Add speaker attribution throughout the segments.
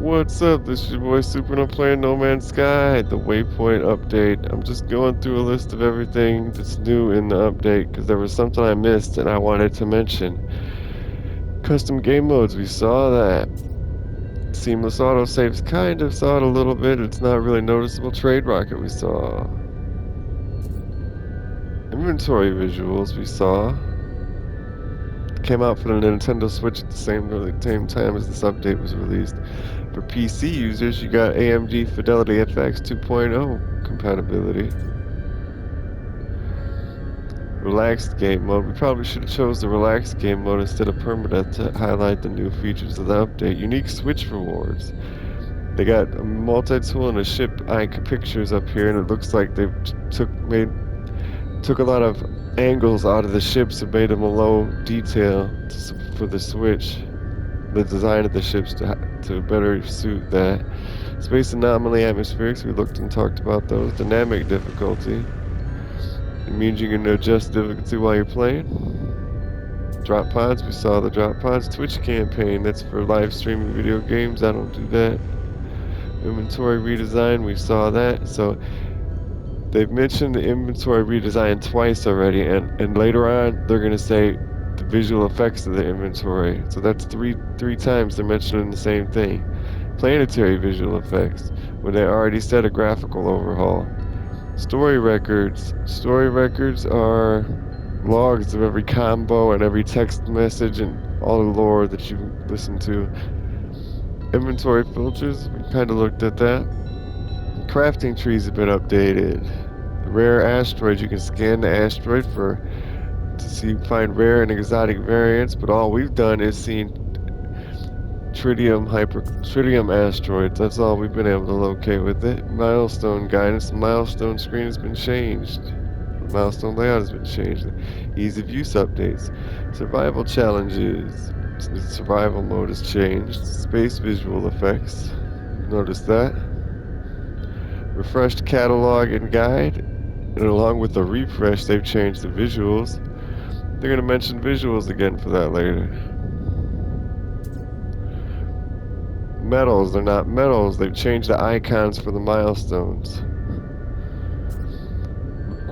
Speaker 1: What's up? This is your boy Super and I'm playing No Man's Sky, the Waypoint update. I'm just going through a list of everything that's new in the update because there was something I missed and I wanted to mention. Custom game modes, we saw that. Seamless autosaves, kind of saw it a little bit. It's not really noticeable. Trade Rocket, we saw. Inventory visuals, we saw. Came out for the Nintendo Switch at the same time as this update was released. For PC users, you got AMD Fidelity FX 2.0 compatibility. Relaxed game mode. We probably should have chose the relaxed game mode instead of permadeath to highlight the new features of the update. Unique Switch rewards. They got a multi-tool and a ship icon pictures up here, and it looks like they took a lot of angles out of the ships and made them a low detail for the Switch. The design of the ships to better suit that. Space anomaly atmospherics, we looked and talked about those. Dynamic difficulty. It means you can adjust difficulty while you're playing. Drop pods, we saw the drop pods. Twitch campaign, that's for live streaming video games. I don't do that. Inventory redesign, we saw that. So they've mentioned the inventory redesign twice already, and later on they're gonna say the visual effects of the inventory. So that's three times they're mentioning the same thing. Planetary visual effects, when they already said a graphical overhaul. Story records. Story records are logs of every combo and every text message and all the lore that you listen to. Inventory filters, we kind of looked at that. Crafting trees have been updated. Rare asteroids, you can scan the asteroid find rare and exotic variants, but all we've done is seen tritium asteroids. That's all we've been able to locate with it. Milestone guidance. The milestone screen has been changed. The milestone layout has been changed. Ease of use updates. Survival challenges. The survival mode has changed. Space visual effects. Notice that. Refreshed catalog and guide. And along with the refresh, they've changed the visuals. They're going to mention visuals again for that later. Medals, they're not medals. They've changed the icons for the milestones.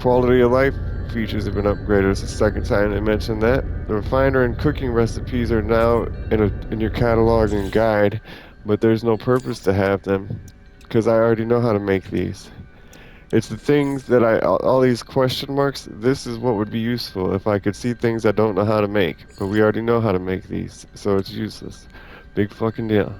Speaker 1: Quality of life features have been upgraded. It's the second time they mentioned that. The refiner and cooking recipes are now in your catalog and guide, but there's no purpose to have them because I already know how to make these. It's the things that all these question marks, this is what would be useful if I could see things I don't know how to make, but we already know how to make these, so it's useless. Big fucking deal.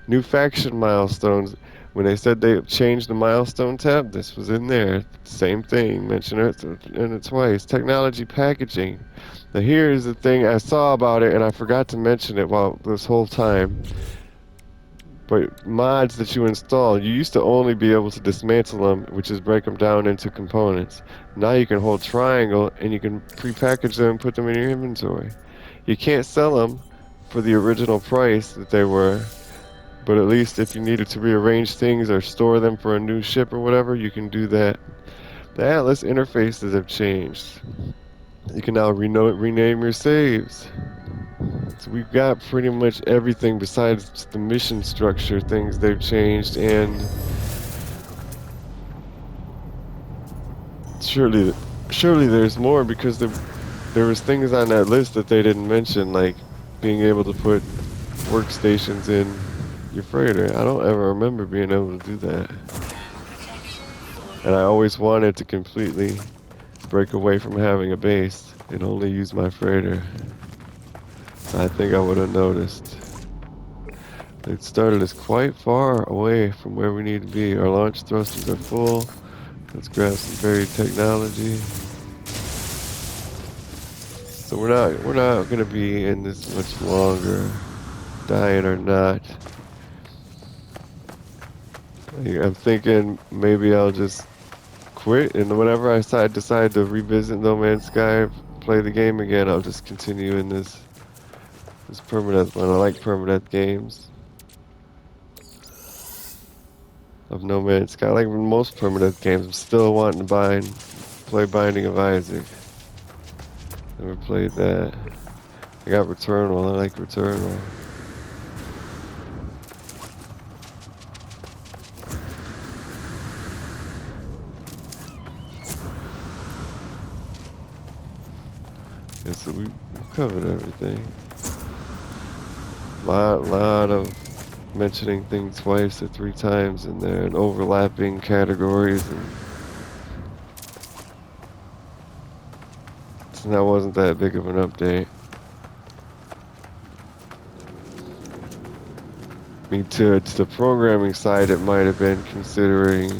Speaker 1: New faction milestones. When they said they changed the milestone tab, this was in there. Same thing. Mention it in it twice. Technology packaging. Now here's the thing. I saw about it and I forgot to mention it while this whole time. But mods that you install, you used to only be able to dismantle them, which is break them down into components. Now you can hold triangle and you can pre-package them and put them in your inventory. You can't sell them for the original price that they were. But at least if you needed to rearrange things or store them for a new ship or whatever, you can do that. The Atlas interfaces have changed. You can now rename your saves. So we've got pretty much everything besides the mission structure things they've changed, and surely there's more because there was things on that list that they didn't mention, like being able to put workstations in your freighter. I don't ever remember being able to do that. And I always wanted to completely break away from having a base and only use my freighter. I think I would have noticed. It started us quite far away from where we need to be. Our launch thrusters are full. Let's grab some buried technology. So we're not gonna be in this much longer, dying or not. I'm thinking maybe I'll just quit, and whenever I decide to revisit No Man's Sky, play the game again, I'll just continue in this permadeath one. I like permadeath games of No Man's Sky. I like most permadeath games. I'm still wanting to play Binding of Isaac. Never played that. I got Returnal. I like Returnal. Yeah, so we've covered everything. Lot of mentioning things twice or three times in there and overlapping categories, and so that wasn't that big of an update. I mean, to the programming side, it might have been considering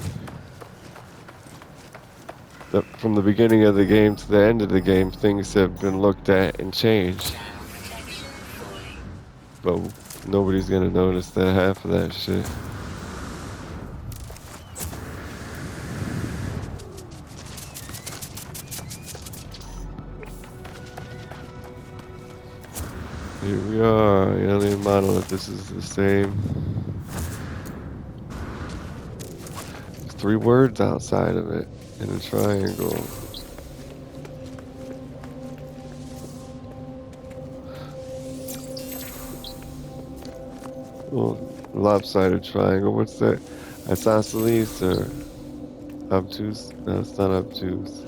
Speaker 1: that from the beginning of the game to the end of the game, things have been looked at and changed. But nobody's gonna notice that half of that shit. Here we are, alien monolith. This is the same. There's 3 words outside of it in a triangle. Well, lopsided triangle. What's that? Isosceles or obtuse? No, it's not obtuse.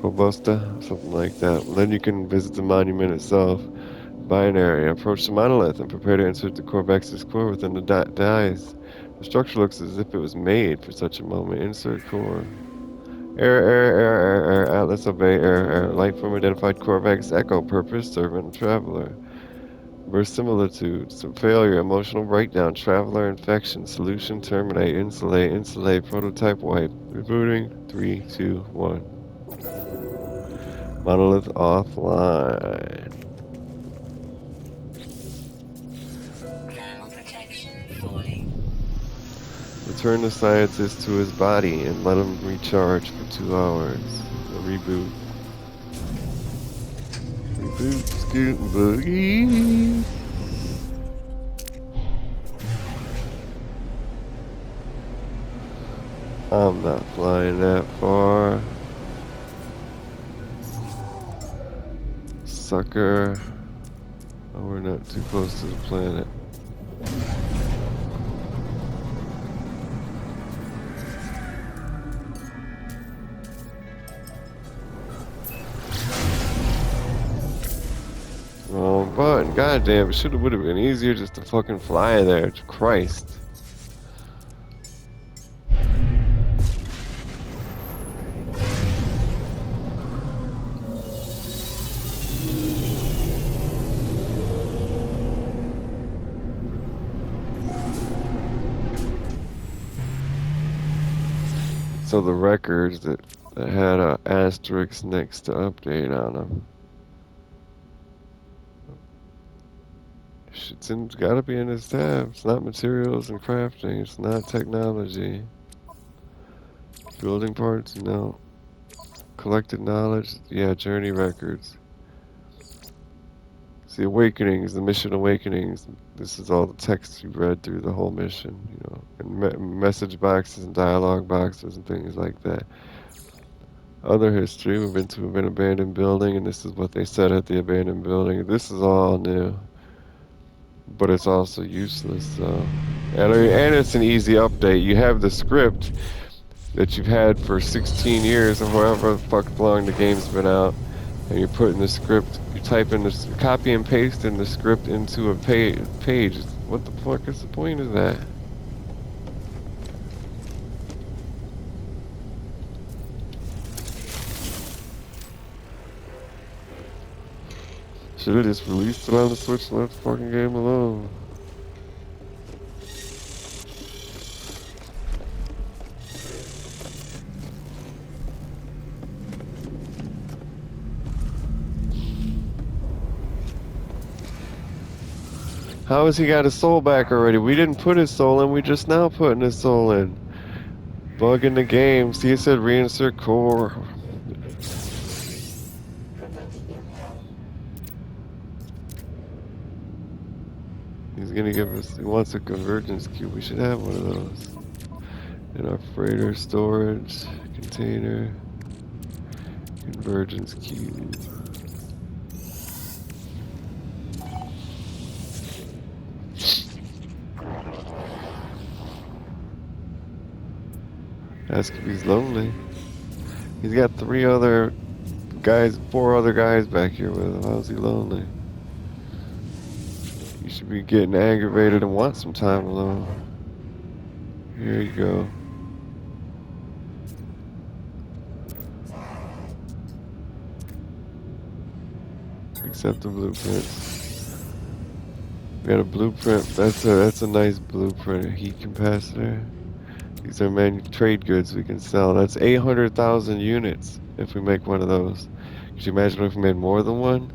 Speaker 1: Robusta, something like that. Well, then you can visit the monument itself. Binary. Approach the monolith and prepare to insert the Corvex's core within the dies. The structure looks as if it was made for such a moment. Insert core. Error. Atlas obey. Error. Light form identified Corvex. Echo. Purpose. Servant. Traveler. Verisimilitude. Failure. Emotional breakdown. Traveler. Infection. Solution. Terminate. Insulate. Prototype wipe. Rebooting. 3, 2, 1. Monolith offline. Return the scientist to his body and let him recharge for 2 hours. A reboot. Reboot, scoot, and boogie. I'm not flying that far. Sucker. Oh, we're not too close to the planet. Wrong button. Goddamn, it would have been easier just to fucking fly there. Christ. So the records that had an asterisk next to update on them. It's gotta be in this tab. It's not materials and crafting. It's not technology. Building parts, no. Collected knowledge, yeah. Journey records. See, awakenings, the mission awakenings. This is all the text you read through the whole mission, and message boxes and dialogue boxes and things like that. Other history, we've been to an abandoned building, and this is what they said at the abandoned building. This is all new, but it's also useless. So, and it's an easy update. You have the script that you've had for 16 years or however the fuck long the game's been out, and you're putting the script, you type in this, copy and paste in the script into a page. What the fuck is the point of that? Should have just released it on the Switch and let the fucking game alone. How has he got his soul back already? We didn't put his soul in, we just now putting his soul in. Bug in the game. See, it said reinsert core. He's gonna give us, he wants a convergence cube. We should have one of those. In our freighter storage container. Convergence cube. Ask if he's lonely. He's got 3 other guys, 4 other guys back here with him. How's he lonely? You should be getting aggravated and want some time alone. Here you go. Accept the blueprints. We got a blueprint. That's a nice blueprint. A heat capacitor. These are trade goods we can sell. That's 800,000 units if we make one of those. Could you imagine if we made more than one?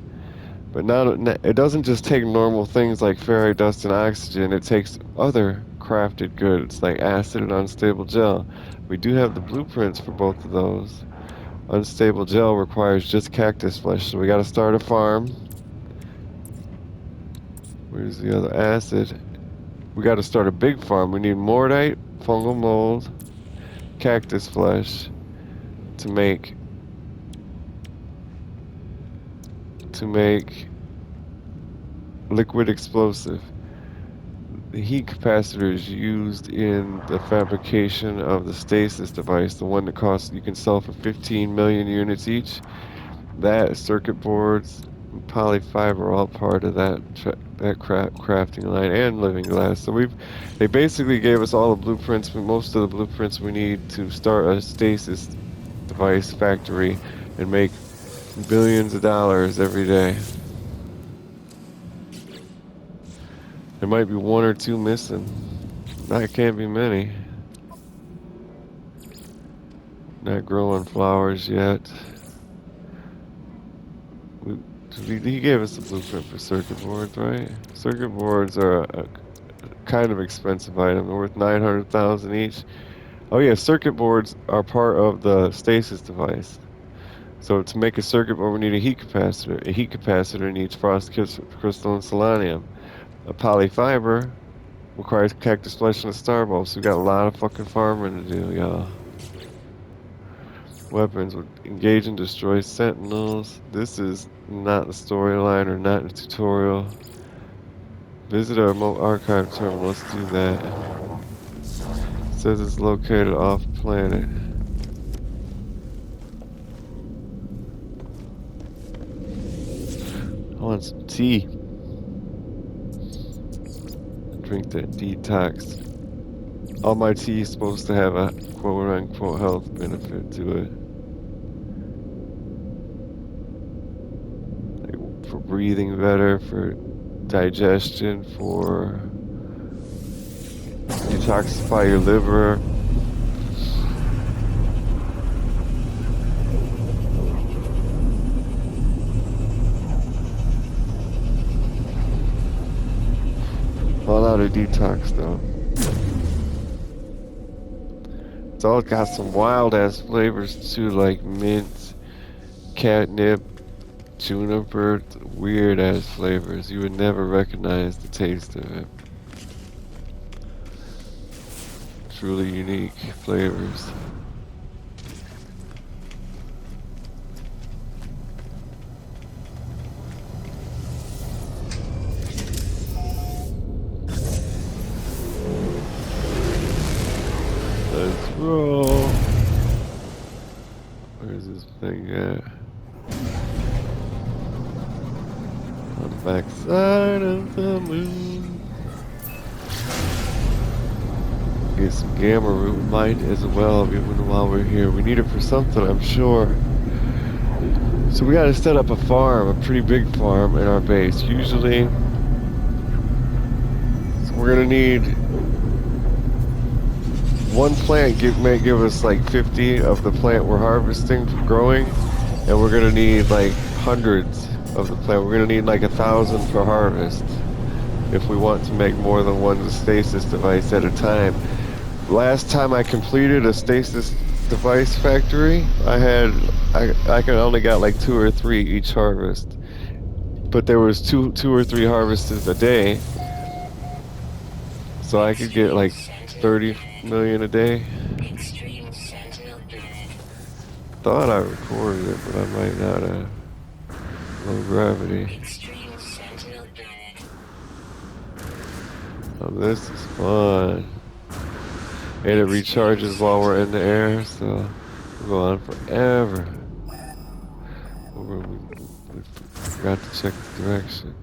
Speaker 1: But now it doesn't just take normal things like ferrite dust and oxygen. It takes other crafted goods like acid and unstable gel. We do have the blueprints for both of those. Unstable gel requires just cactus flesh, so we got to start a farm. Where's the other acid? We got to start a big farm. We need mortite, fungal mold, cactus flesh to make liquid explosive. The heat capacitor is used in the fabrication of the stasis device, the one that costs you can sell for 15 million units each. That circuit boards, and polyfiber are all part of that crafting line, and living glass. So they basically gave us all the blueprints, most of the blueprints we need to start a stasis device factory and make billions of dollars every day. There might be one or two missing. That can't be many. Not growing flowers yet. He gave us the blueprint for circuit boards, right? Circuit boards are a kind of expensive item. They're worth 900,000 each. Oh yeah, circuit boards are part of the stasis device. So to make a circuit board, we need a heat capacitor. A heat capacitor needs frost crystal and selenium. A polyfiber requires cactus flesh and a star bulb. So we got a lot of fucking farming to do, y'all. Weapons would engage and destroy sentinels. This is not the storyline or not the tutorial. Visit our remote archive terminal. Let's do that. It says it's located off planet. I want some tea. Drink that detox. All my tea is supposed to have a quote-unquote health benefit to it. Like for breathing better, for digestion, for detoxify your liver. All out of detox though. It's all got some wild ass flavors too, like mint, catnip, juniper, weird ass flavors. You would never recognize the taste of it. Truly unique flavors. Let's roll. Where's this thing at? On the back side of the moon. Get some gamma root, might as well, even while we're here. We need it for something, I'm sure. So we gotta set up a farm, a pretty big farm in our base. Usually, so we're gonna need one plant may give us like 50 of the plant we're harvesting for growing, and we're gonna need like hundreds of the plant. We're gonna need like 1,000 per harvest if we want to make more than one stasis device at a time. Last time I completed a stasis device factory, I only got like 2 or 3 each harvest, but there was two or three harvests a day, so I could get like 30 million a day. Thought I recorded it, but I might not have. Low gravity. Oh, this is fun. And it recharges while we're in the air, so it'll go on forever. Forgot to check the direction.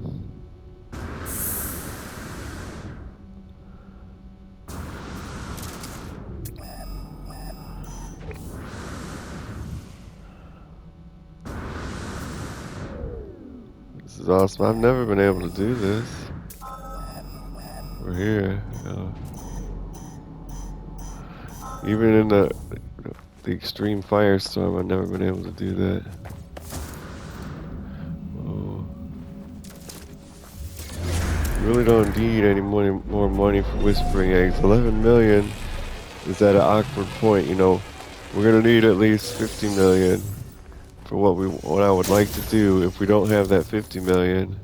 Speaker 1: This is awesome. I've never been able to do this. We're here. Even in the extreme firestorm, I've never been able to do that. Oh. Really don't need any more money for whispering eggs. 11 million is at an awkward point. You know, we're gonna need at least 50 million for what I would like to do. If we don't have that 50 million,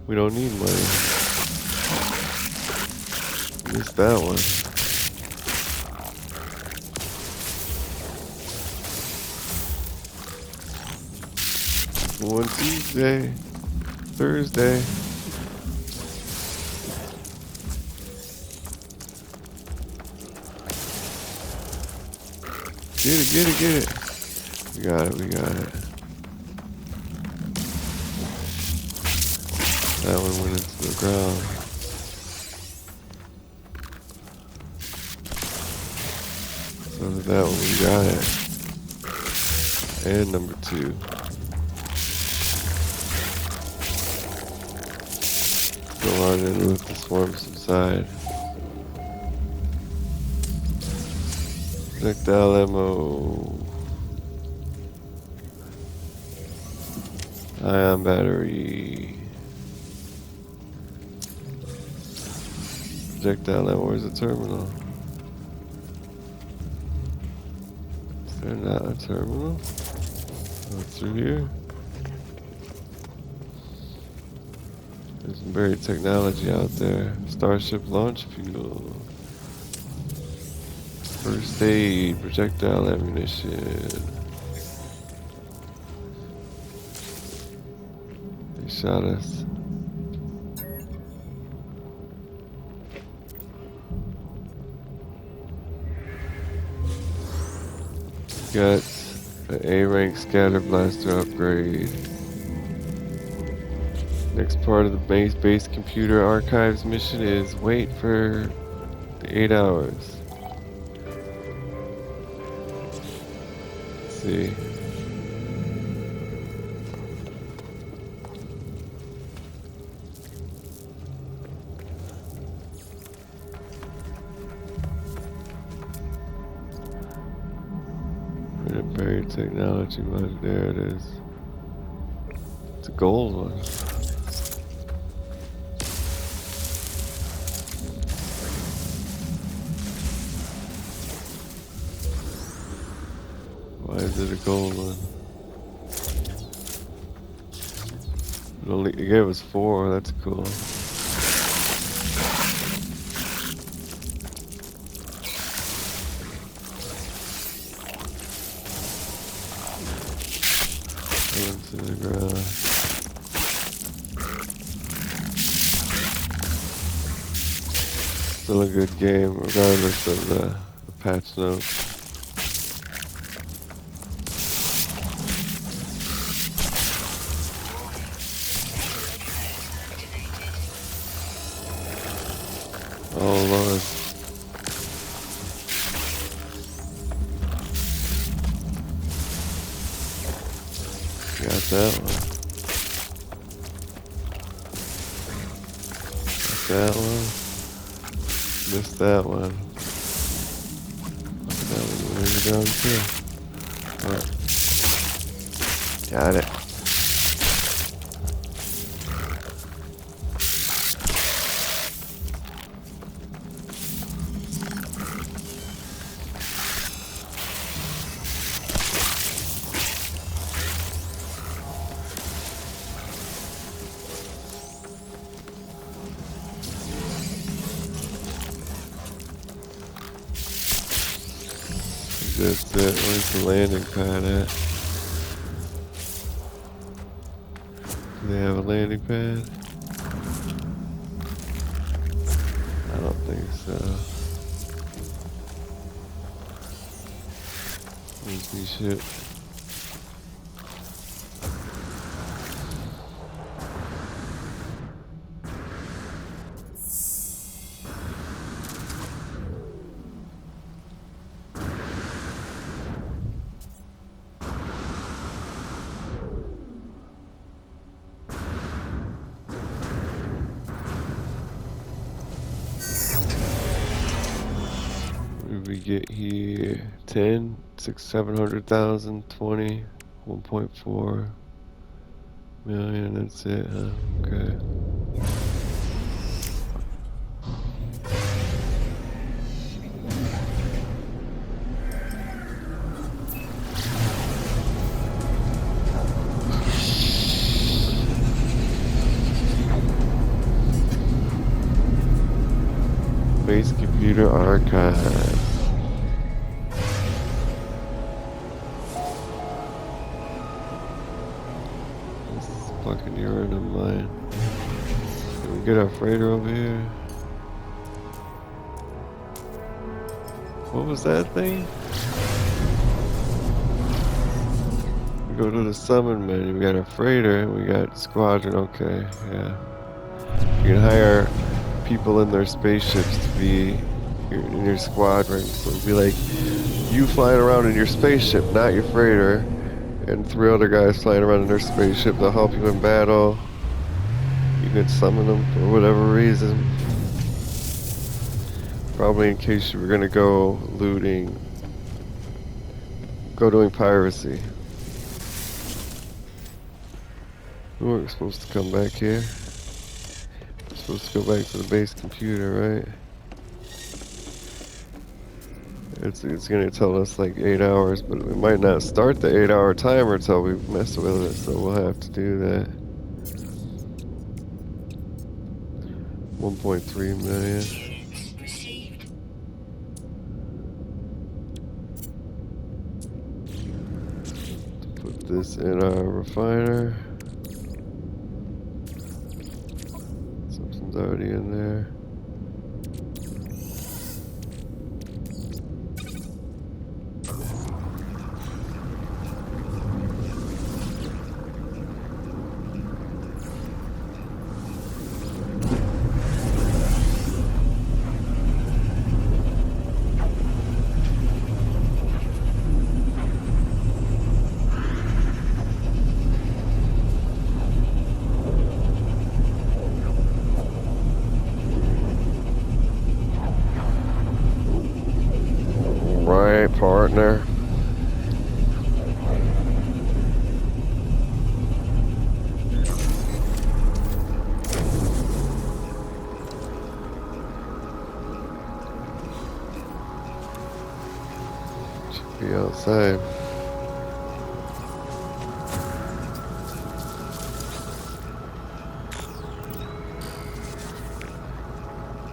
Speaker 1: we don't need money. Missed that one. One Tuesday, Thursday. Get it. We got it. That one went into the ground. So that one, we got it. And number 2. Go on and let the swarm subside. Projectile ammo. Ion battery. Projectile ammo. Where's the terminal? Is there not a terminal? Oh, it's through here? There's some buried technology out there. Starship launch fuel. First aid, projectile ammunition. They shot us. Got an A-rank scatter blaster upgrade. Next part of the base computer archives mission is wait for the 8 hours. Let's see. Buried technology module. There it is. It's a gold one. Why is it a gold one? It gave us 4. That's cool. Into the ground. Still a good game, regardless of the patch notes. Oh Lord. Got that one. Got that one. Missed that one. That one went down too. Right. Got it. That's it. Where's the landing pad at? Do they have a landing pad? I don't think so. Where's the ship? we get here? 10, 6, 700,000, 20, 1.4 million. That's it, huh? Okay. Base computer archive. This is fucking urine of mine. Can we get our freighter over here? What was that thing? We go to the summon menu. We got a freighter and we got squadron. Okay, yeah. You can hire people in their spaceships to be in your squadron. So it'd be like you flying around in your spaceship, not your freighter, and 3 other guys flying around in their spaceship. They'll help you in battle. You can summon them for whatever reason. Probably in case you were gonna go looting, go doing piracy. We weren't supposed to come back here. We're supposed to go back to the base computer, right? It's gonna tell us like 8 hours, but we might not start the 8-hour timer until we mess with it, so we'll have to do that. 1.3 million. Put this in our refiner. Something's already in there. Right, partner. Should be outside.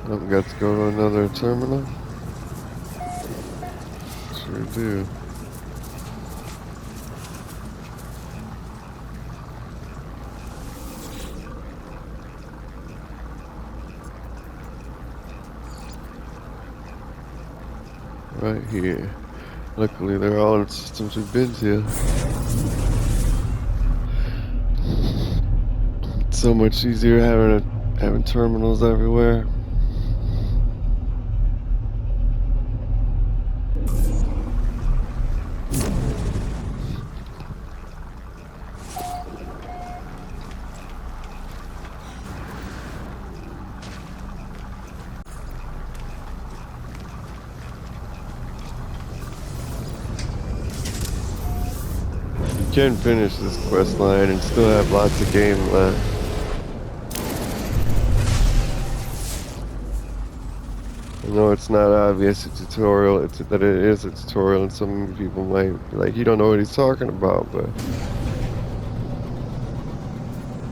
Speaker 1: I've got to go to another terminal. Sure do. Right here. Luckily, they're all in systems we've been to. It's so much easier having terminals everywhere. You can finish this quest line and still have lots of game left. I know it's not obvious a tutorial, that it is a tutorial, and some people might be like, you don't know what he's talking about, but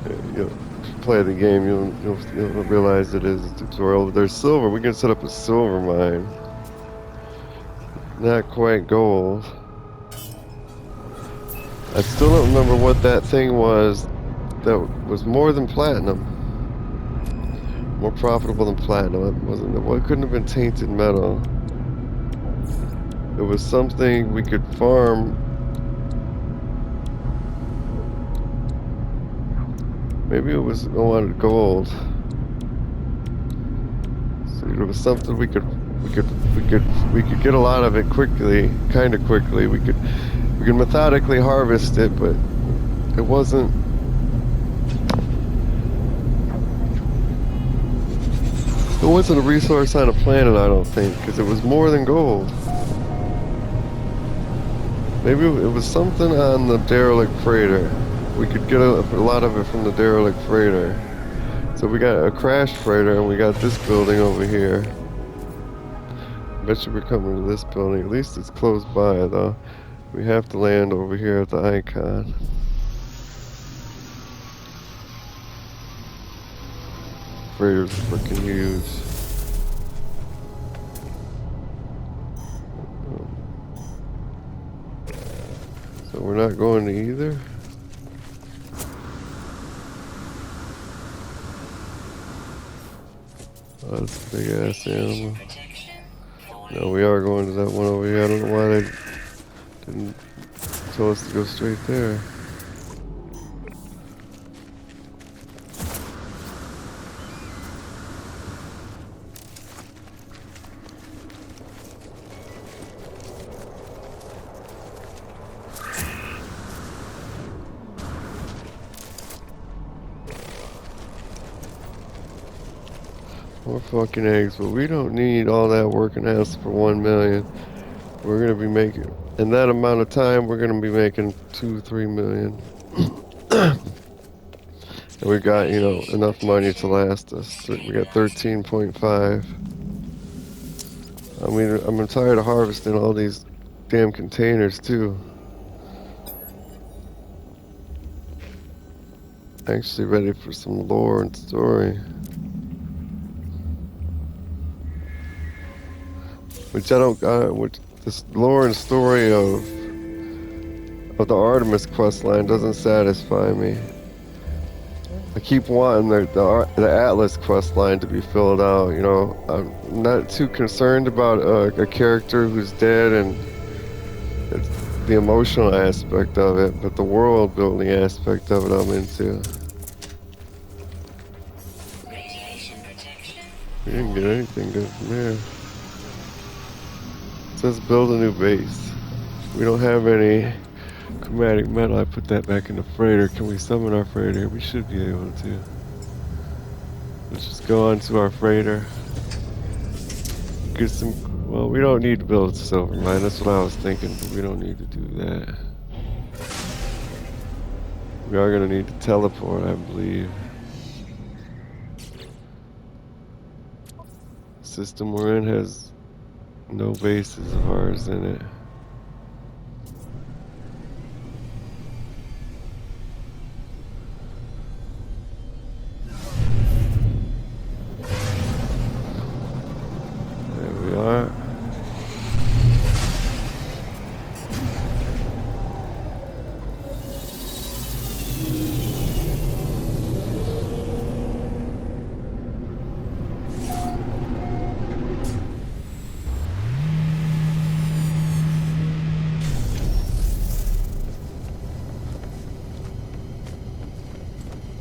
Speaker 1: if you play the game, you'll realize it is a tutorial. There's silver. We can set up a silver mine. Not quite gold. I still don't remember what that thing was that was more than platinum. More profitable than platinum. It wasn't. Well, it couldn't have been tainted metal. It was something we could farm. Maybe it was, I wanted gold. So it was something we could get a lot of it quickly, kind of quickly. We could methodically harvest it, but it wasn't. It wasn't a resource on a planet, I don't think, because it was more than gold. Maybe it was something on the derelict freighter. We could get a lot of it from the derelict freighter. So we got a crashed freighter and we got this building over here. I bet you we're coming to this building. At least it's close by, though. We have to land over here at the icon. Freighter's freaking huge. So we're not going to either? Oh, that's a big ass animal. No, we are going to that one over here. I don't know why they didn't tell us to go straight there. More fucking eggs, but we don't need all that working ass for 1 million. We're gonna be making, in that amount of time, we're gonna be making 2-3 million. And we got, you know, enough money to last us. We got 13.5. I mean, I'm tired of harvesting all these damn containers too. Actually ready for some lore and story. Which I don't, which this lore and story of the Artemis quest line doesn't satisfy me. I keep wanting the Atlas quest line to be filled out, you know. I'm not too concerned about a character who's dead and the emotional aspect of it, but the world building aspect of it I'm into. We didn't get anything good from here. It says build a new base. We don't have any chromatic metal. I put that back in the freighter. Can we summon our freighter? We should be able to. Let's just go on to our freighter. Get some. Well, we don't need to build a silver mine. That's what I was thinking, but we don't need to do that. We are going to need to teleport, I believe. The system we're in has no bases of ours in it. There we are.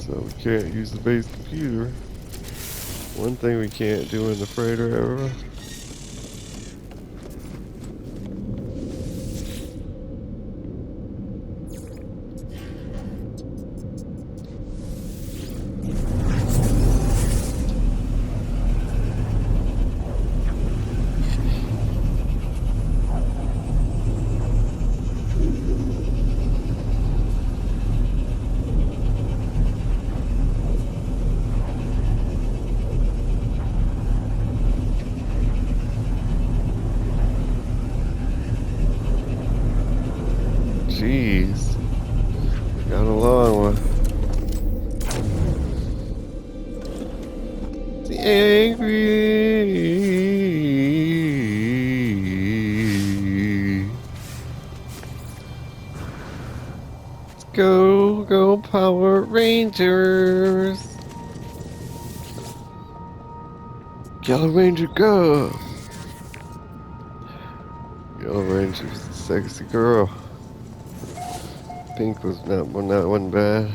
Speaker 1: So we can't use the base computer. One thing we can't do in the freighter ever. Jeez. Got a long one. The angry. Let's go, go Power Rangers. Yellow Ranger, go. Yellow Ranger's a sexy girl. Pink was not one bad.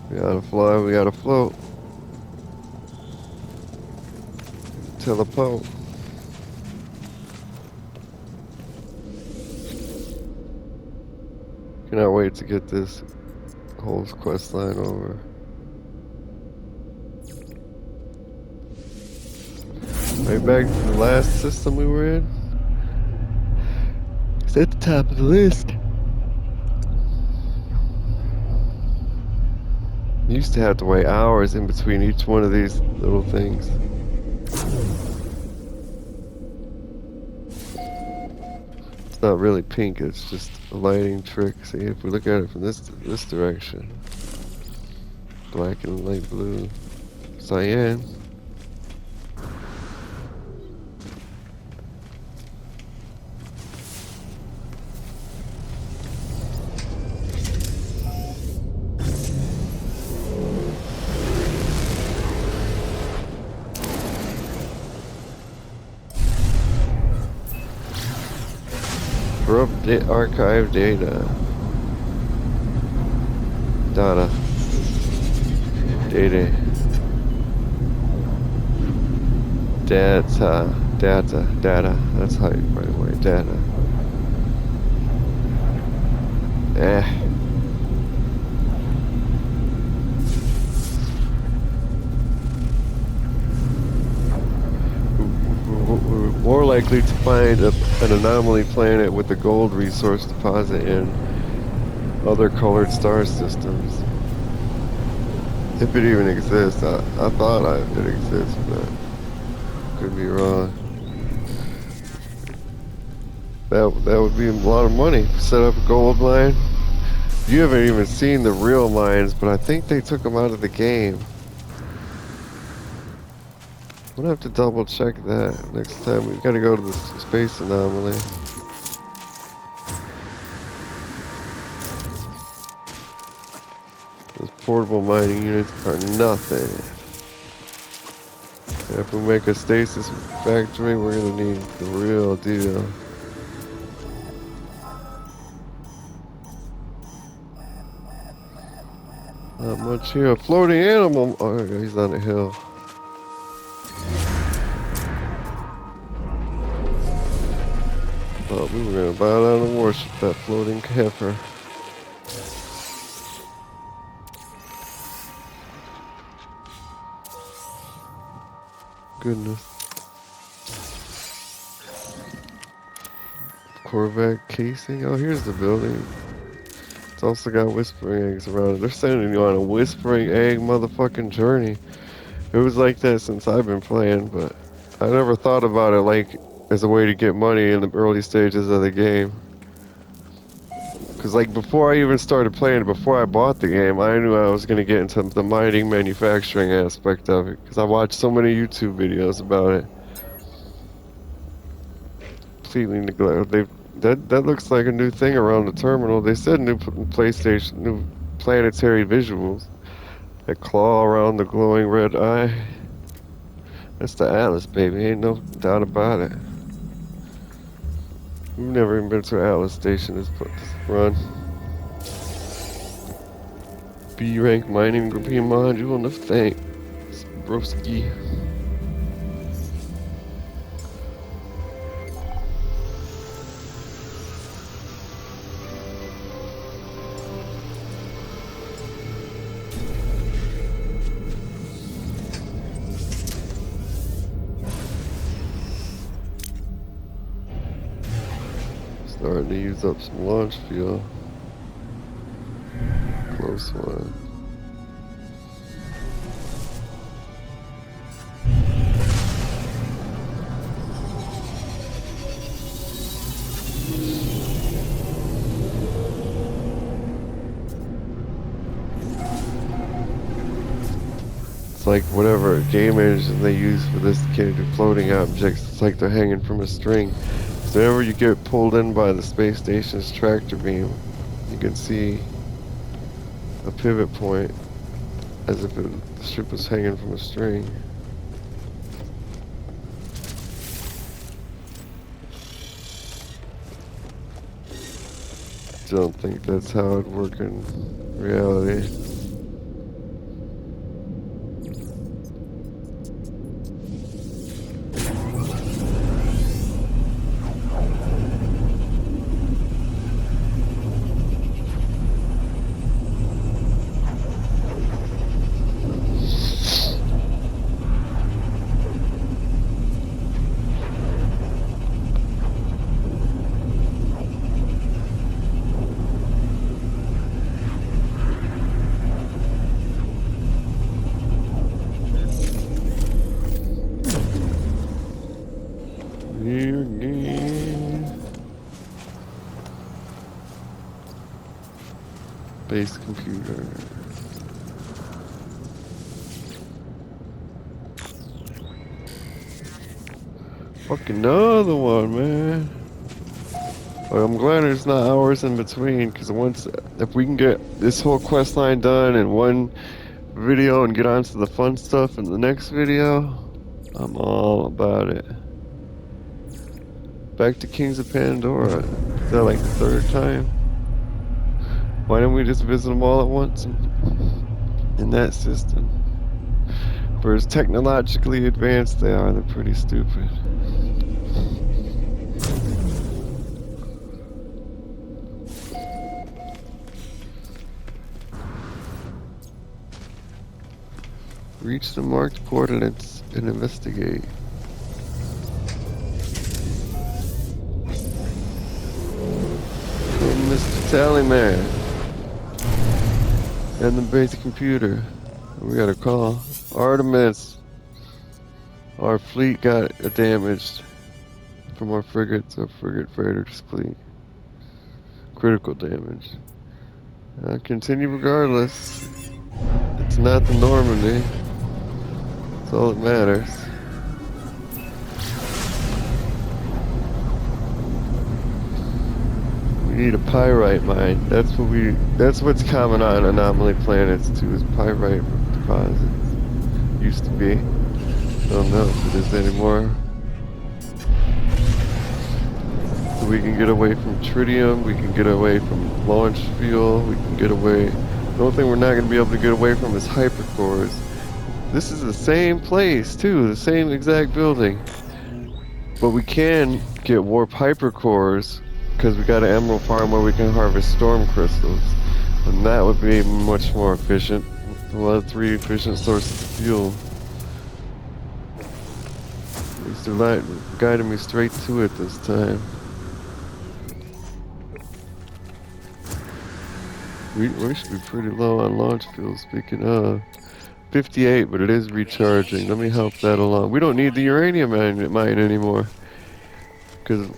Speaker 1: We gotta fly, we gotta float. Teleport. Cannot wait to get this whole quest line over. Right back to the last system we were in. It's at the top of the list. You used to have to wait hours in between each one of these little things. It's not really pink, it's just a lighting trick. See, if we look at it from this direction, black and light blue, cyan. Corrupt archive data. Data. Data. Data. That's how you write away. Data. We're more likely to find an anomaly planet with a gold resource deposit in other colored star systems. If it even exists. I thought it exists, but could be wrong. That would be a lot of money. Set up a gold mine. You haven't even seen the real mines, but I think they took them out of the game. We'll have to double check that next time. We gotta go to the space anomaly. Those portable mining units are nothing. And if we make a stasis factory, we're gonna need the real deal. Not much here. A floating animal. Oh, he's on a hill. Oh, we were gonna bow down and worship that floating heifer. Goodness. Corvette casing. Oh, here's the building. It's also got whispering eggs around it. They're sending you on a whispering egg motherfucking journey. It was like that since I've been playing, but I never thought about it like as a way to get money in the early stages of the game. Because like before I even started playing, before I bought the game, I knew I was going to get into the mining manufacturing aspect of it. Because I watched so many YouTube videos about it. Completely neglected. That looks like a new thing around the terminal. They said new PlayStation, new planetary visuals. That claw around the glowing red eye. That's the Atlas, baby. Ain't no doubt about it. We've never even been to an Atlas station this run. B rank mining grouping module, no thanks. Broski. Starting to use up some launch fuel. Close one. It's like whatever game engine they use for this kind of floating objects. It's like they're hanging from a string. So whenever you get pulled in by the space station's tractor beam, you can see a pivot point as if the ship was hanging from a string. Don't think that's how it'd work in reality. Base computer. Fucking another one, man. Well, I'm glad there's not hours in between, because if we can get this whole quest line done in one video and get on to the fun stuff in the next video, I'm all about it. Back to Kings of Pandora. Is that like the third time? Why don't we just visit them all at once in that system? For as technologically advanced they are, they're pretty stupid. Reach the marked coordinates and investigate. Oh, Mr. Tallyman. And the basic computer. We got a call. Artemis. Our fleet got damaged from our frigates, our frigate freighters fleet. Critical damage. Continue regardless. It's not the Normandy. That's all that matters. We need a pyrite mine. That's what's common on anomaly planets too, is pyrite deposits. Used to be. I don't know if it is anymore. So we can get away from tritium, we can get away from launch fuel, we can get away. The only thing we're not going to be able to get away from is hypercores. This is the same place too, the same exact building. But we can get warp hypercores because we got an emerald farm where we can harvest storm crystals. And that would be much more efficient. We'll have 3 efficient sources of fuel. At least they're guiding me straight to it this time. We should be pretty low on launch fuel, speaking of. 58, but it is recharging. Let me help that along. We don't need the uranium mine anymore. Because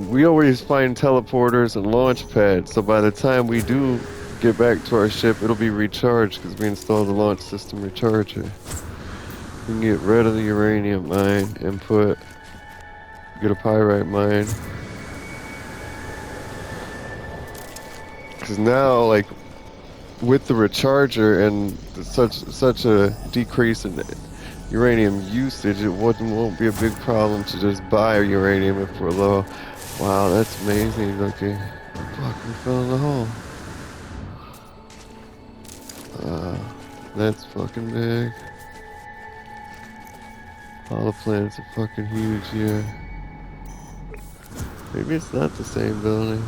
Speaker 1: we always find teleporters and launch pads, so by the time we do get back to our ship, it'll be recharged because we installed the launch system recharger. We can get rid of the uranium mine and get a pyrite mine. Because now, like, with the recharger and such a decrease in uranium usage, it won't be a big problem to just buy uranium if we're low. Wow, that's amazing looking. Fuck, we fell in the hole. That's fucking big. All the planets are fucking huge here. Maybe it's not the same building.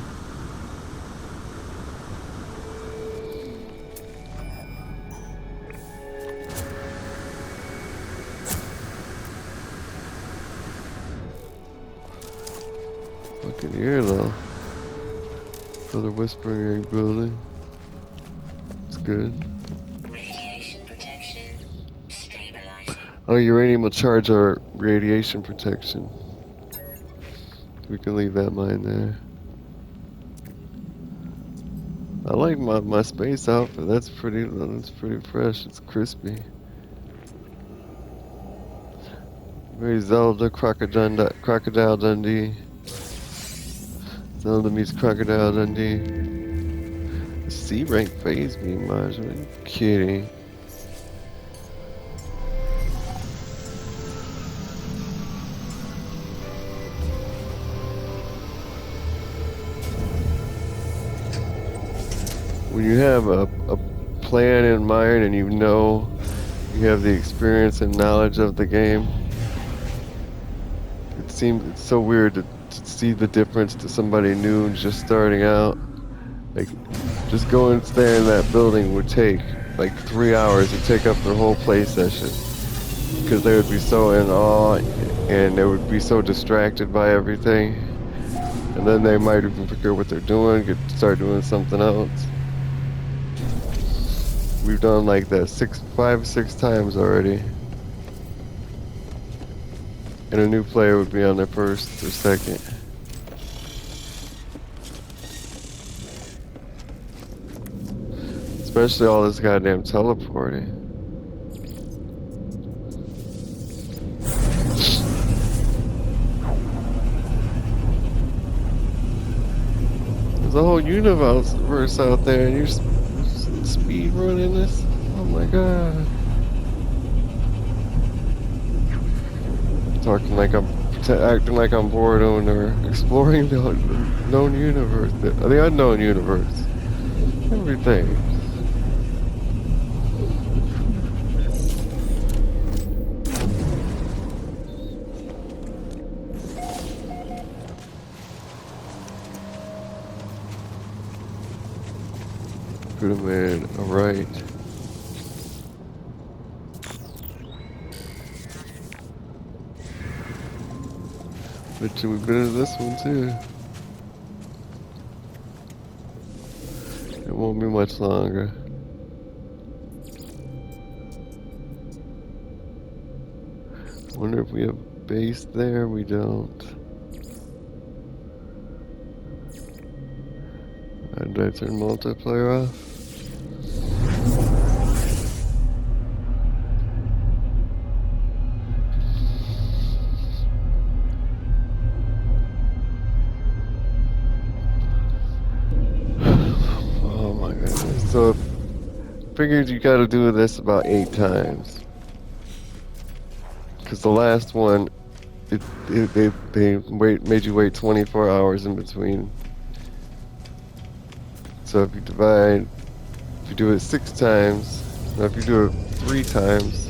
Speaker 1: Fucking here though. Another Whispering Egg building. It's good.
Speaker 2: Radiation protection stabilized.
Speaker 1: Oh, uranium will charge our radiation protection. We can leave that mine there. I like my space outfit. That's pretty fresh. It's crispy. Very Zelda Crocodile Dundee. Zelda meets Crocodile Dundee. The C rank phase beam module. Are you kidding? When you have a plan in mind and you have the experience and knowledge of the game, it's so weird to see the difference to somebody new just starting out. Like, just go and stay in that building would take like 3 hours to take up their whole play session, because they would be so in awe and they would be so distracted by everything, and then they might even forget what they're doing, start doing something else. We've done like that 5 or 6 times already. And a new player would be on their first or second. Especially all this goddamn teleporting. There's a whole universe out there, and you're speed running this. Oh my god! Talking like acting like I'm bored or exploring the known universe, the unknown universe, everything. Good man. All right. Bet you we've been to this one too. It won't be much longer. Wonder if we have base there. We don't. Did I turn multiplayer off? Oh my goodness. So figured you gotta do this about 8 times. Cause the last one, they made you wait 24 hours in between. So if you divide, if you do it 6 times, now if you do it 3 times,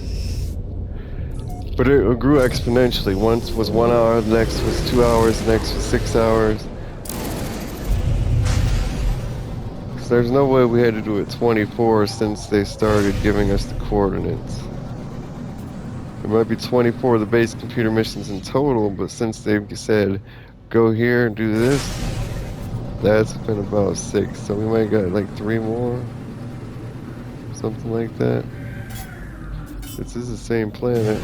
Speaker 1: but it grew exponentially. Once was 1 hour, the next was 2 hours, the next was 6 hours. So there's no way we had to do it 24 since they started giving us the coordinates. There might be 24 of the base computer missions in total, but since they've said, go here and do this, that's been about 6. So we might got like 3 more, something like that. This is the same planet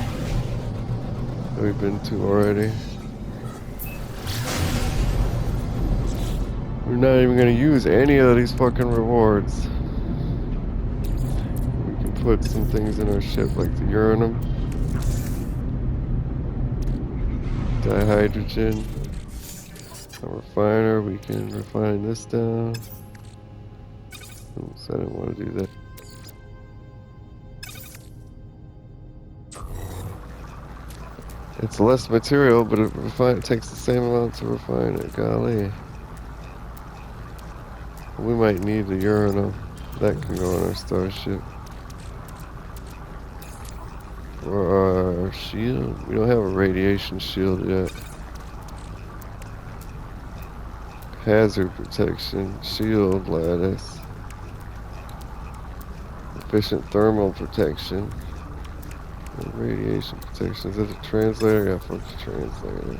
Speaker 1: that we've been to already. We're not even gonna use any of these fucking rewards. We can put some things in our ship like the uranum, dihydrogen, a refiner. We can refine this down. Oops, I didn't want to do that. It's less material, but it takes the same amount to refine it. Golly. We might need the uranum. That can go on our starship. Or our shield. We don't have a radiation shield yet. Hazard protection. Shield lattice. Efficient thermal protection. And radiation protection. Is that a translator? Yeah, fuck the translator.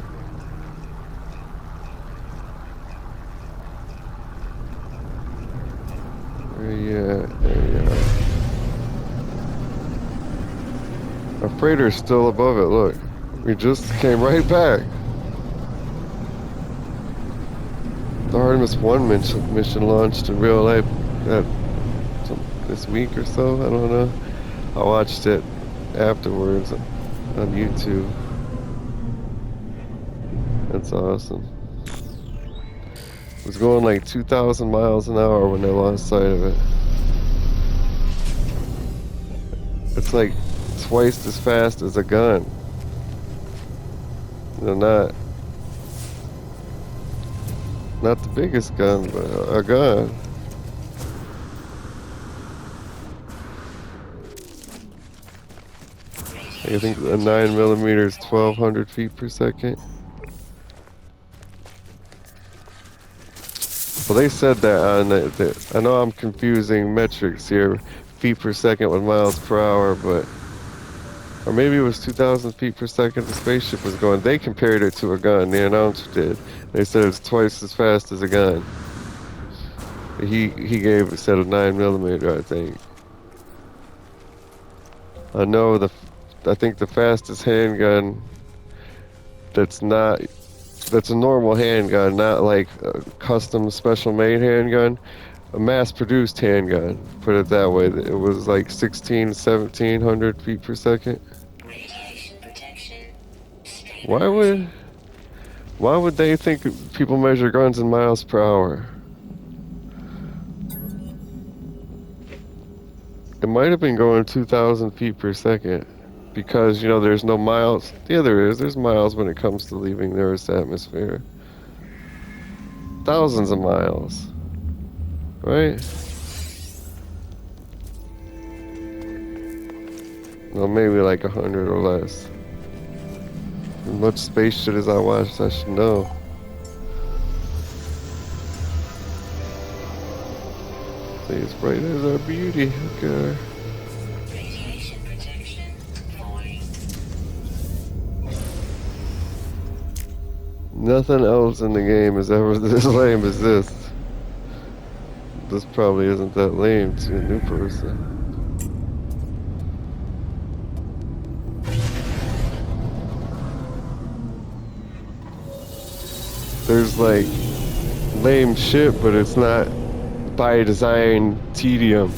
Speaker 1: Where you at? There you are. Our freighter's still above it, look. We just came right back. The Artemis 1 mission launched in real life this week or so, I don't know. I watched it afterwards on YouTube. That's awesome. It was going like 2,000 miles an hour when they lost sight of it. It's like twice as fast as a gun. You know, not the biggest gun, but a gun. I think a 9mm is 1,200 feet per second. Well, they said that on I know I'm confusing metrics here, feet per second with miles per hour, but or maybe it was 2,000 feet per second the spaceship was going. They compared it to a gun. The announcer did. They said it's twice as fast as a gun. He said a 9mm, I think. I know I think the fastest handgun that's a normal handgun, not like a custom special made handgun. a mass-produced handgun. Put it that way. It was like 1700 feet per second.
Speaker 2: Radiation protection
Speaker 1: Why would
Speaker 2: stabilizing.
Speaker 1: why would they think people measure guns in miles per hour? It might have been going 2,000 feet per second because, there's no miles. Yeah, there is. There's miles when it comes to leaving the Earth's atmosphere. Thousands of miles, right? Well, maybe like 100 or less. As much space shit as I watched, I should know. Say as bright as our beauty. Okay.
Speaker 2: Radiation protection falling.
Speaker 1: Nothing else in the game is ever this lame as this. This probably isn't that lame to a new person. There's like lame shit, but it's not by design tedium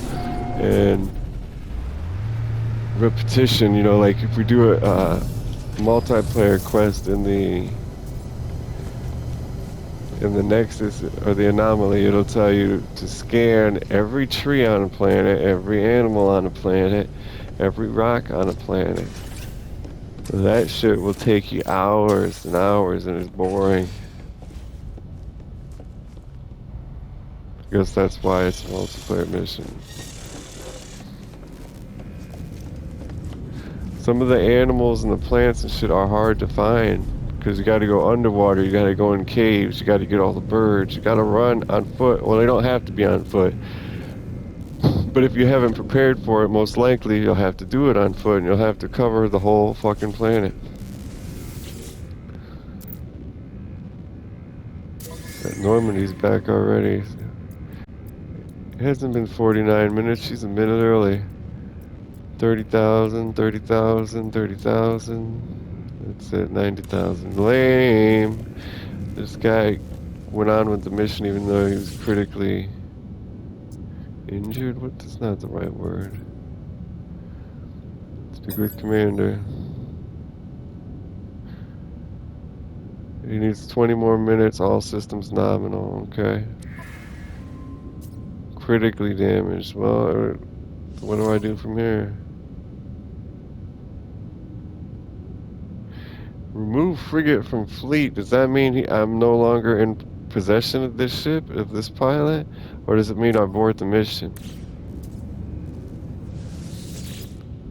Speaker 1: and repetition. Like if we do a multiplayer quest in the Nexus or the Anomaly, it'll tell you to scan every tree on a planet, every animal on a planet, every rock on a planet. That shit will take you hours and hours and it's boring. I guess that's why it's a multiplayer mission. Some of the animals and the plants and shit are hard to find because you got to go underwater, you got to go in caves, you got to get all the birds, you got to run on foot. Well, they don't have to be on foot, but if you haven't prepared for it, most likely you'll have to do it on foot and you'll have to cover the whole fucking planet. That Normandy's back already. It hasn't been 49 minutes, she's a minute early. 30,000, 30,000, 30,000. That's it, 90,000. Lame. This guy went on with the mission even though he was critically injured. What? That's not the right word. Speak with Commander. He needs 20 more minutes, all systems nominal. Okay. Critically damaged. Well, what do I do from here? Remove frigate from fleet. Does that mean I'm no longer in possession of this ship, of this pilot? Or does it mean I abort the mission?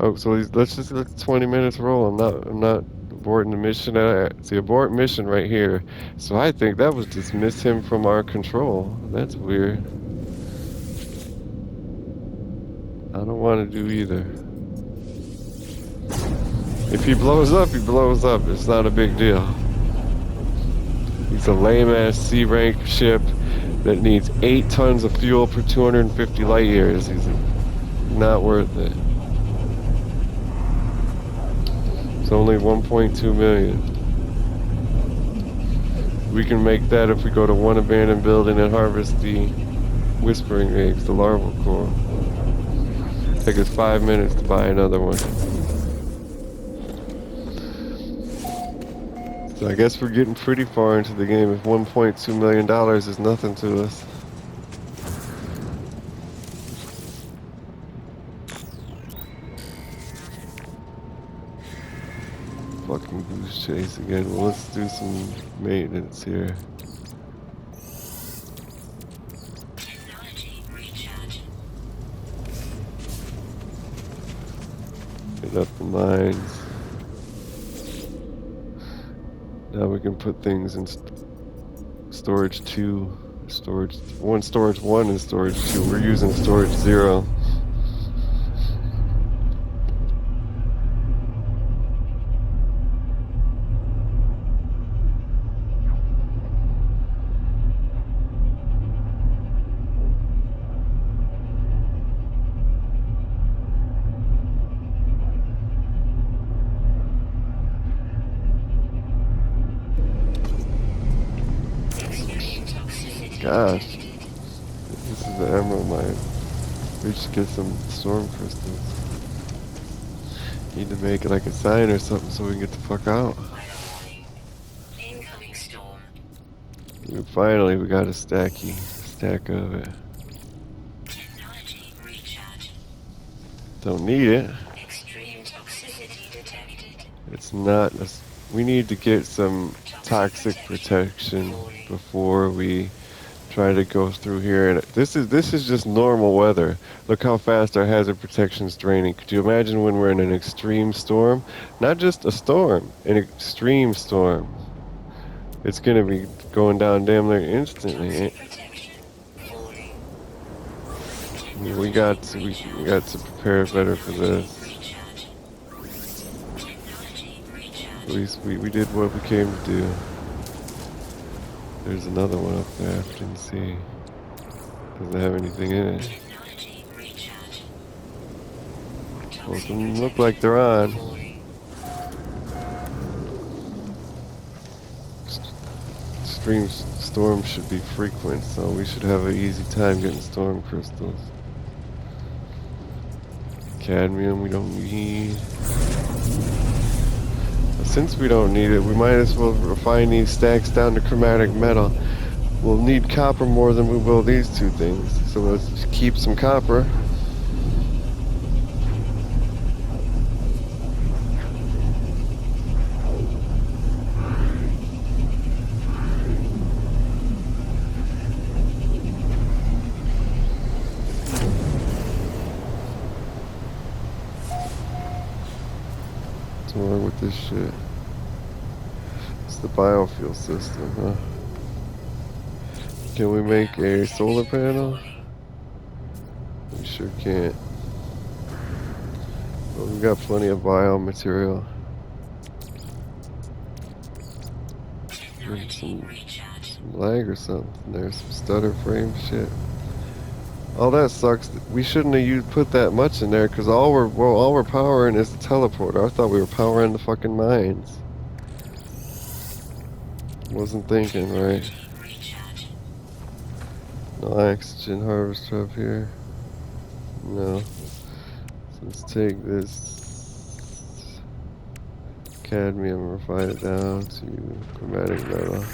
Speaker 1: Oh, so let's just let 20 minutes roll. I'm not aborting the mission. See, abort mission right here. So I think that was dismiss him from our control. That's weird. I don't want to do either. If he blows up, he blows up. It's not a big deal. He's a lame-ass C-rank ship that needs 8 tons of fuel per 250 light years. He's not worth it. It's only 1.2 million. We can make that if we go to one abandoned building and harvest the whispering eggs, the larval core. Take us 5 minutes to buy another one. So I guess we're getting pretty far into the game if $1.2 million is nothing to us. Fucking goose chase again. Well, let's do some maintenance here.
Speaker 2: Technology recharge.
Speaker 1: Get up the mines. Now we can put things in storage 2, storage 1, and storage 2. We're using storage 0.
Speaker 2: Extreme toxicity
Speaker 1: Gosh,
Speaker 2: detected.
Speaker 1: This is the emerald mine. We should get some storm crystals. Need to make it like a sign or something so we can get the fuck out.
Speaker 2: Weather warning. Incoming storm.
Speaker 1: Finally, we got a stack of it.
Speaker 2: Technology recharge.
Speaker 1: Don't need it.
Speaker 2: Extreme toxicity detected.
Speaker 1: It's not. We need to get some toxic protection
Speaker 2: Falling.
Speaker 1: before we try to go through here. And this is just normal weather. Look how fast our hazard protection's draining. Could you imagine when we're in an extreme storm? Not just a storm, an extreme storm. It's gonna be going down damn near instantly.
Speaker 2: Toxic protection. Falling.
Speaker 1: We got to prepare better for this.
Speaker 2: Recharge. Technology recharge.
Speaker 1: At least we did what we came to do. There's another one up there. I didn't see. Doesn't have anything in it.
Speaker 2: Technology recharge.
Speaker 1: Well, it doesn't look like they're on.
Speaker 2: Falling.
Speaker 1: Extreme storms should be frequent, so we should have an easy time getting storm crystals. Cadmium we don't need. Since we don't need it, we might as well refine these stacks down to chromatic metal. We'll need copper more than we will these two things, so let's just keep some copper. What's wrong with this shit? It's the biofuel system, huh? Can we make a solar panel? We sure can't. But we've got plenty of biomaterial. Maybe some lag or something. There's some stutter frame shit. Oh, that sucks. We shouldn't have put that much in there because all we're powering is the teleporter. I thought we were powering the fucking mines. Wasn't thinking right. No oxygen harvester up here. No. So let's take this cadmium and refine it down to chromatic metal.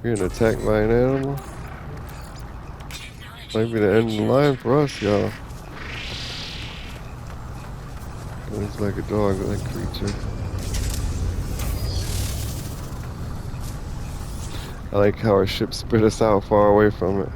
Speaker 1: We're getting attacked by an animal. Might be the end of the line for us, y'all. Looks like a dog-like creature. I like how our ship spit us out far away from it.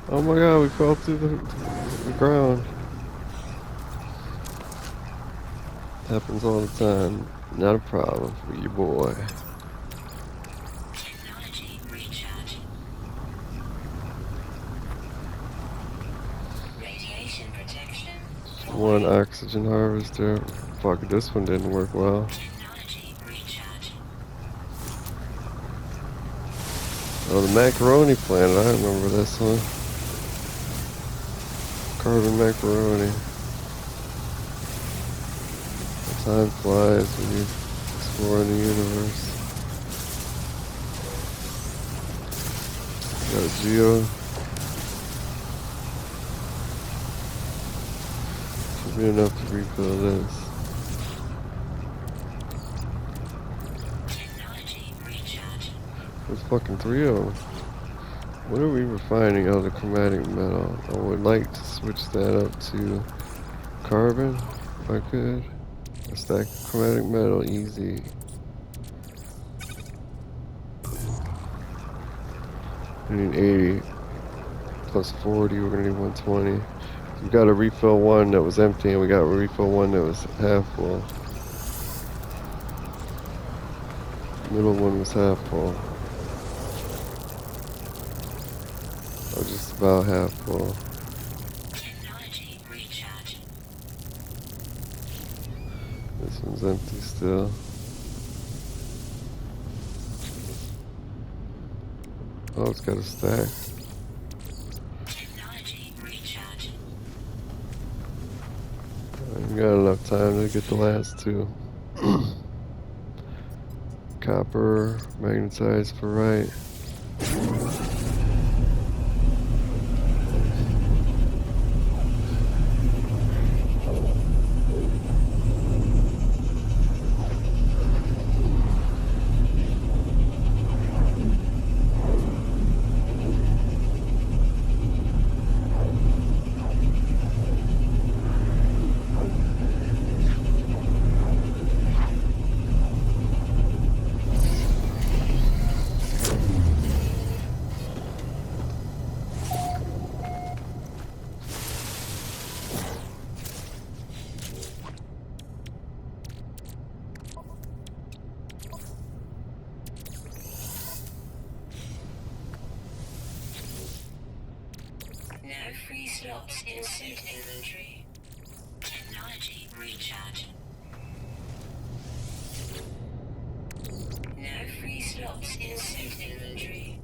Speaker 1: Oh my god, we fell through the ground. Happens all the time. Not a problem for you, boy.
Speaker 2: Technology recharge. Radiation protection.
Speaker 1: One oxygen harvester. Fuck, this one didn't work well.
Speaker 2: Technology recharge.
Speaker 1: Oh, the macaroni planet. I remember this one. Carbon macaroni. Time flies when you explore the universe. Got a geo. Should be enough to refill this.
Speaker 2: Technology recharge.
Speaker 1: There's fucking 3 of them. What are we refining out of the chromatic metal? I would like to switch that up to carbon, if I could. A stack of chromatic metal, easy. We need 80 plus 40, we're gonna need 120. We got to refill one that was empty, and we got to refill one that was half full. Middle one was half full. Oh, just about half full.
Speaker 2: Technology recharge.
Speaker 1: This one's empty still. Oh, it's got a stack.
Speaker 2: Technology recharge.
Speaker 1: I haven't got enough time to get the last two. Copper, magnetized ferrite.
Speaker 2: No free slots in suit inventory. Technology recharge. No free slots in suit inventory.